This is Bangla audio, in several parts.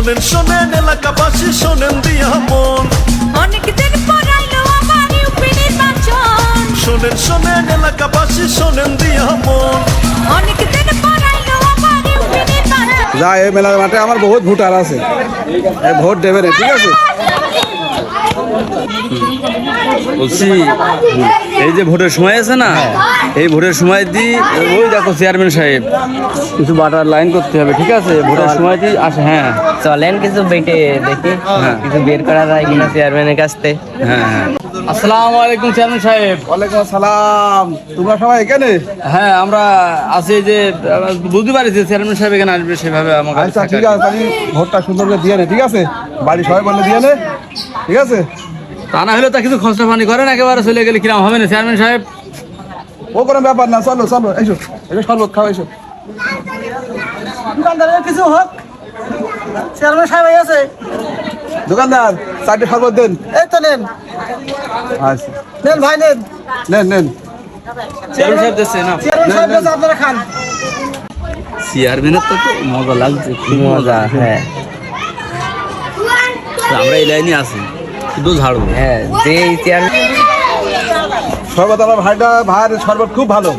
শোনেন শোনেন এলাকাবাসী শোনেন দিয়া মন, অনেকদিন পর আইলো আমার ইউপি নির্বাচন। শোনেন শোনেন এলাকাবাসী শোনেন দিয়া মন, অনেকদিন পর আইলো আমার ইউপি নির্বাচন। যা এই মেলার মাঠে আমার বহুত ভোটার আছে, ভোট দেবে না, ঠিক আছে? বলছি এই যে ভোটের সময় আছে না, এই ভোটের সময় দিয়ে ওই দেখো চেয়ারম্যান সাহেব কিছু বাটার লাইন করতে হবে, ঠিক আছে? ভোটের সময় দিয়ে আসে। হ্যাঁ চলেন কিছু বেটে দেখি, হ্যাঁ। কিছু বের করা যায় কিনা চেয়ারম্যানের কাছ থেকে। হ্যাঁ হ্যাঁ। আসসালামু আলাইকুম চেয়ারম্যান সাহেব। ওয়ালাইকুম আসসালাম। তোমরা সবাই এখানে? হ্যাঁ আমরা আছি, যে বুঝতে পারি যে চেয়ারম্যান সাহেব এখানে আসবে, সেভাবে আমাকে আচ্ছা ঠিক আছে, তাহলে ভোটটা সুন্দর করে দিয়ে নে, ঠিক আছে? বাড়ি সবাই বললে দিয়ে নে, ঠিক আছে? তা না হলে তা কিছু খরচা পানি করেন, একেবারে চলে গেলে কিরম হবে না চেয়ারম্যান সাহেব? ও কোনো ব্যাপার না, চলো চলো, এসো এসো, শরবত খাও, এসো। দোকানদারের কিছু হোক, চেয়ারম্যান সাহেব আছে। দোকানদার 4টে শরবত দেন। এই তো নেন, আচ্ছা নেন ভাই নেন। নেন নেন। চেয়ারম্যান সাহেব দিচ্ছে না? চেয়ারম্যান সাহেব কাছে আপনারা খান। চেয়ারম্যানের তো মজা লাগছে, খুব মজা, হ্যাঁ আমরা এই লাইনে আছি, শুধু ঝাড়বো। হ্যাঁ, যে চেয়ারম্যান শরবত আমার ভাইয়ের শরবত খুব ভালো।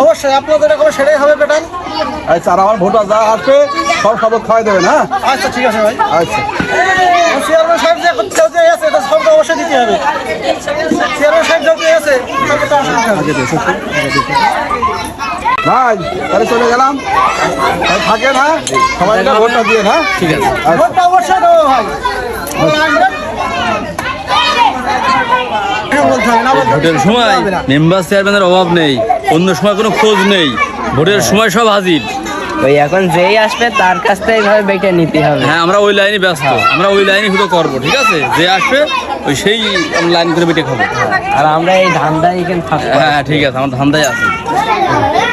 অবশ্যই আপনাদের এরকম সেটাই হবে বেটান। আচ্ছা, আর আমার ভোটার যা আসবে সব শরবত খাওয়াই দেবেন, হ্যাঁ? আচ্ছা ঠিক আছে ভাই। আচ্ছা চেয়ারম্যান সাহেব যে যে আছে এটা সবটা অবশ্যই দিতে হবে। চেয়ারম্যান সাহেব যে আছে সবটা অবশ্যই দিতে হবে। ভাই তাহলে চলে গেলাম, ভাই থাকেন, হ্যাঁ? সবাই মিলে ভোটটা দিয়ে, হ্যাঁ? ঠিক আছে। আচ্ছা। ভোটটা অবশ্যই দেবো ভাই। বলতে হবে না, বলতে হবে না। ভোটের সময় মেম্বার চেয়ারম্যানের অভাব নেই, অন্য সময় কোনো খোঁজ নেই, ভোটের সময় সব হাজির। ওই এখন যেই আসবে তার কাছ থেকে এইভাবে বেটে নিতে হবে। হ্যাঁ আমরা ওই লাইনে ব্যস্ত, আমরা ওই লাইনে শুধু করবো, ঠিক আছে? যে আসবে ওই সেই লাইন করে বেটে খাবো। আর আমরা এই ধান্দায় এখানে থাকবো। হ্যাঁ ঠিক আছে, আমার ধান্দায় আছে।